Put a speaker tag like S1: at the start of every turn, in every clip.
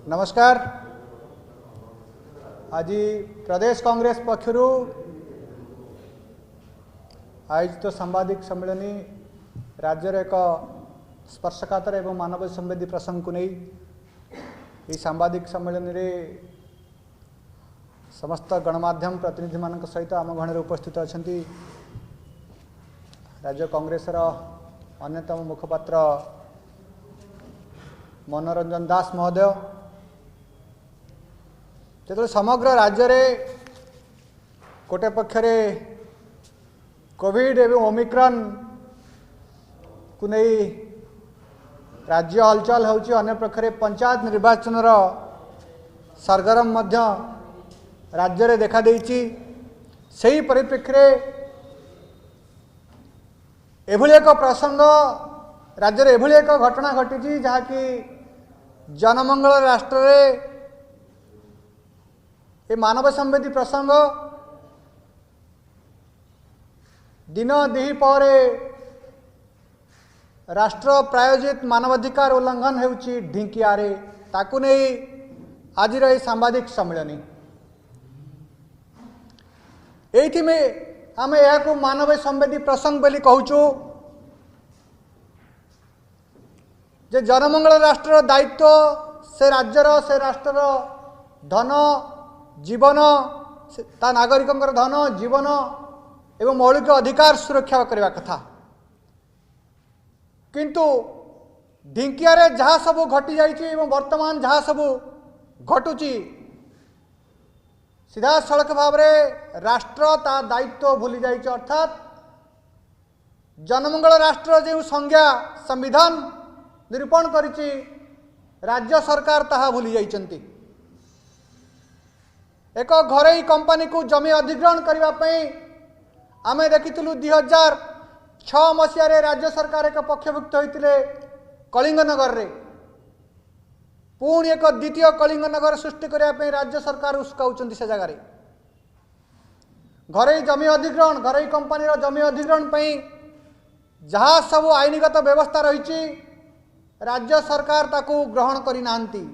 S1: नमस्कार। आज प्रदेश कांग्रेस पक्षर आयोजित सांबादिक सम्मेलनी राज्यर एक स्पर्शकातर एवं मानव संवेदी प्रसंग को नहीं सांबादिक सम्मेलन रे समस्त गणमाध्यम प्रतिनिधि मान सहित आम गण उपस्थित अच्छा राज्य कांग्रेस अन्यतम मुखपात्र मनोरंजन दास महोदय जो समग्र राज्य रे गोटे पक्षरे कोविड एवं ओमिक्रॉन को नहीं राज्य हलचल होची अन्य प्रकारे पंचायत निर्वाचन सरगरम मध्य राज्य रे देखा देइची। सही परिप्रेक्षी एभली एक प्रसंग राज्य रे एभली एक घटना घटी जहाँकि जनमंगल राष्ट्र रे ये मानव संवेदी प्रसंग दिन दिही परे राष्ट्र प्रायोजित मानवाधिकार उल्लंघन होउची ढिंकियारे ताकू नहीं आज सांबादिक सम्मेलन एठी में आम यह मानव संवेदी प्रसंग बोली कहूचु जे जनमंगल राष्ट्र दायित्व से राज्यर से राष्ट्र धन जीवन ता नागरिकों धन जीवन एवं मौलिक अधिकार सुरक्षा करने कथा किंतु ढिंकियारे जहाँ सब घटी जाइए वर्तमान जहाँ सब घटुची सीधा सड़क भाव में राष्ट्र ता दायित्व भूली जाइए अर्थात जनमंगल राष्ट्र जो संज्ञा संविधान निरूपण करिछि राज्य सरकार ताहा भूली जाइछन्ति। एक घरोई कंपनी को जमी अधिग्रहण करने आम देखिलु 2006 मसीह राज्य सरकार एक पक्षभुक्त होते कलिंगनगर रे पुणी एक द्वितीय कलिंगनगर सृष्टि करने राज्य सरकार उस्काउछन्ति से जगह घरोई जमी अधिग्रहण घरोई कंपनी जमी अधिग्रहण जहाँ सब आईनगत व्यवस्था रही राज्य सरकार ताकू ग्रहण करि नांती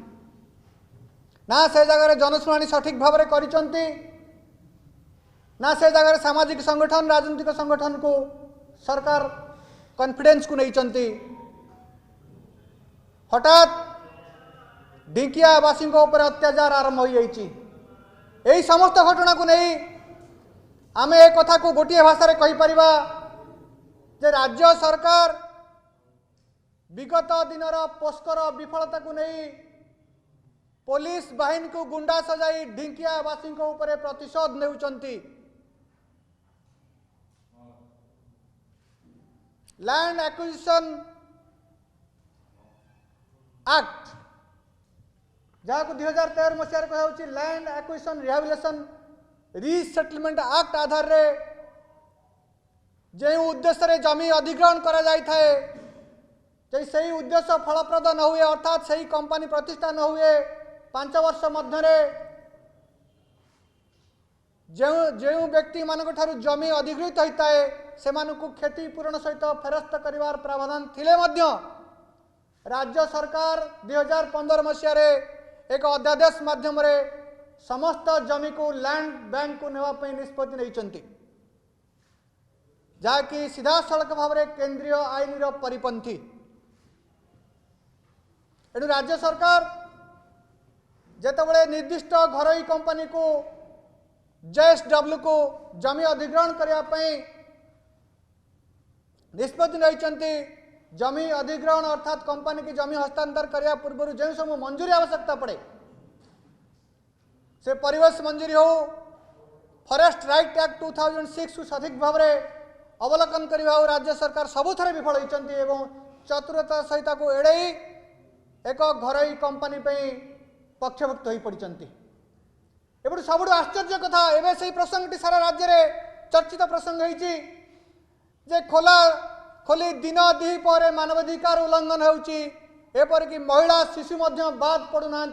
S1: ना से जगह जनशुणाणी सठिक भाव में करिसंती ना से जगह सामाजिक संगठन राजनीतिक संगठन को सरकार कॉन्फिडेंस को नहीं हठात ढिंकियावासी ऊपर अत्याचार आरंभ हो यही समस्त घटना को नहीं आम एक कथा को गोटे भाषा रे कहि परिबा जे राज्य सरकार विगत दिनर पोस्कर विफलता को नहीं पुलिस बाहिनी को गुंडा सजाई ढिंकियावासी ऊपर प्रतिशोध नेउचंती। लैंड एक्विजिशन एक्ट जहाँ को 2013 मसीह कह land acquisition rehabilitation resettlement act आधार रे जो उद्देश्य रे जमी अधिग्रहण करा जाई थाए सही उद्देश्य फलप्रद न हुए अर्थात सही कंपनी प्रतिष्ठा न हुए 5 वर्ष मध्य जो व्यक्ति मानक ठारू जमी अधिगृहित होता है से मानकु क्षतिपूरण सहित फेरस्त करिवार प्रावधान थिले मध्य राज्य सरकार 2015 मसीह एक अध्यादेश माध्यम रे समस्त जमी को लैंड बैंक को नेवाई निष्पत्ति नहीं जहाँकि सीधा सड़क भाव में केंद्रीय आईन परिपंथी एणु राज्य सरकार जेतेबेले निर्दिष्ट घरोई कंपनी को JSW को जमी अधिग्रहण करने निष्पत्ति नहीं जमी अधिग्रहण अर्थात कंपनी की जमी हस्तांतर करने पूर्व जो सब मंजूरी आवश्यकता पड़े से परिवेश मंजूरी हो फॉरेस्ट राइट एक्ट 2006 को सठिक भाव में अवलोकन करने राज्य सरकार सबुथ विफल होती चतुरता सहित को एड़े एक घरोई कंपनी पक्षभुक्त हो पड़ती। एपटू सबुठ आश्चर्य कथा एवं से प्रसंगटी सारा राज्य में चर्चित प्रसंग होजे खोला खोली दिन दिही पर मानवाधिकार उल्लंघन होपरिक महिला शिशु बाद पड़ूना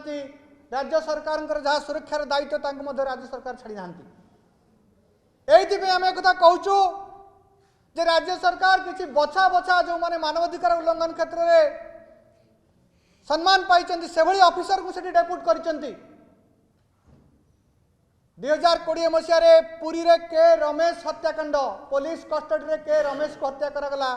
S1: राज्य सरकार जहाँ सुरक्षार दायित्व राज्य सरकार छाड़ी ना ये आम एक कहूँ जे राज्य सरकार किसी बछा बछा जो माने मानवाधिकार उल्लंघन क्षेत्र में सम्मान पाई से भली ऑफिसर को सेठी डेपुट करिसेंती 2020 मसीह पुरी रे के रमेश हत्याकांड पुलिस कस्टडी रे के रमेश को हत्या करागला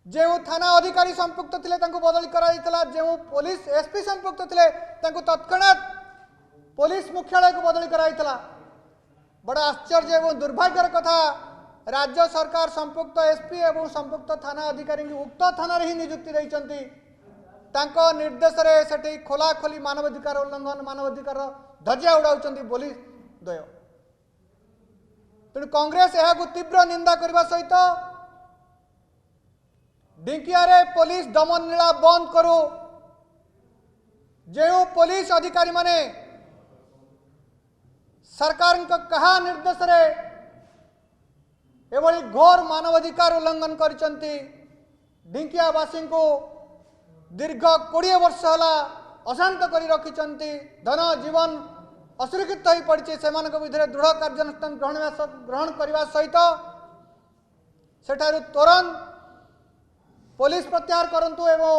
S1: जो थाना अधिकारी संपुक्त थिले तांको बदली कराइतला जो पुलिस एसपी संपुक्त थिले तांको तत्क्षणात पुलिस मुख्यालय को बदली कराइतला बड़ा आश्चर्य एवं दुर्भाग्यर कथा राज्य सरकार संपुक्त एसपी एवं संपुक्त थाना अधिकारी उक्त थाना रे ही नियुक्ति दैचंती तांको निर्देश रे सेठी खोला खोली मानवाधिकार उल्लंघन मानवाधिकार ध्वजा उड़ाउचंती पुलिस दय तेणु कांग्रेस यह तीव्र निंदा करने सहित ढिंकिया रे पुलिस दमन नीला बंद करू जो पुलिस अधिकारी माने सरकार कहा निर्देश रे एभली घोर मानवाधिकार उल्लंघन करचंती ढिंकियावासी को दीर्घ 20 वर्ष है अशांत कर रखिंट धन जीवन असुरक्षित हो पड़ी से विधि दृढ़ कार्यानुष्ठान ग्रहण करने सहित सेठारु तुरंत पुलिस प्रत्याहार करंतु एवं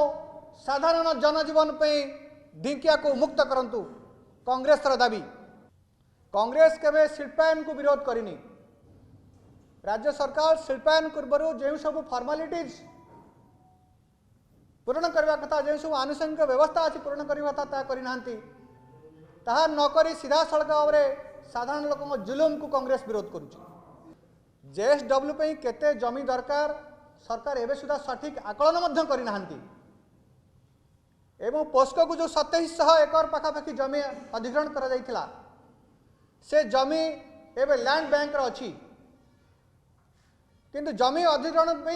S1: साधारण जनजीवन पे ढिंकिया को मुक्त करंतु कांग्रेस दाबी कांग्रेस केवे शिल्पायन को विरोध करनी राज्य सरकार शिल्पायन पूर्व जो सब फॉर्मालिटीज पूरण करने कथा जो सब आनुषंगिक व्यवस्था अच्छी पूरण करने कथा करना ताहा नकरी सीधा सड़क भाव में साधारण लोक जुलुम को कांग्रेस विरोध करुच्ची जेएसडब्ल्यू पे केते जमी दरकार सरकार एवं सुधा सठिक आकलन करना एवं पोस्को को जो 2700 एकर पाखापाखि जमी अधिग्रहण करा से जमी एवं लैंड बैंक अच्छी किंतु जमी अधिग्रहण पे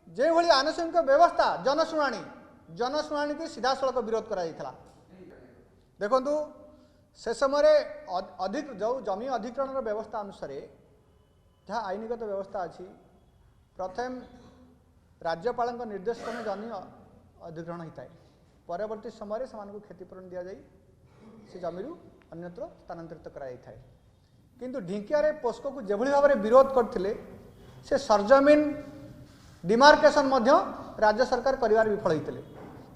S1: जो भली आनुषंगिक व्यवस्था जनशुणाणी की सीधा सड़क विरोध करा देखु से समय अधिक जो जमी अधिग्रहण व्यवस्था अनुसार जहाँ आईनगत व्यवस्था अच्छी प्रथम राज्यपाल निर्देश क्रमे जमी अधिग्रहण होता है परवर्ती समय से क्षतिपूरण दि जाए से जमी अन्यत्र स्थानांतरित कराई किंतु ढिंकिया रे पोस्को को जो भाव में विरोध करते से सरजमीन डिमार्केशन राज्य सरकार कर विफल होते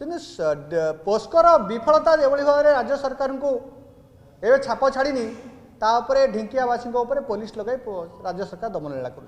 S1: कि पोस्कोर विफलता जो भाव में राज्य सरकार को एवं छाप छाड़नी ढिंकियावासी पुलिस लगे राज्य सरकार दमन लीला कर।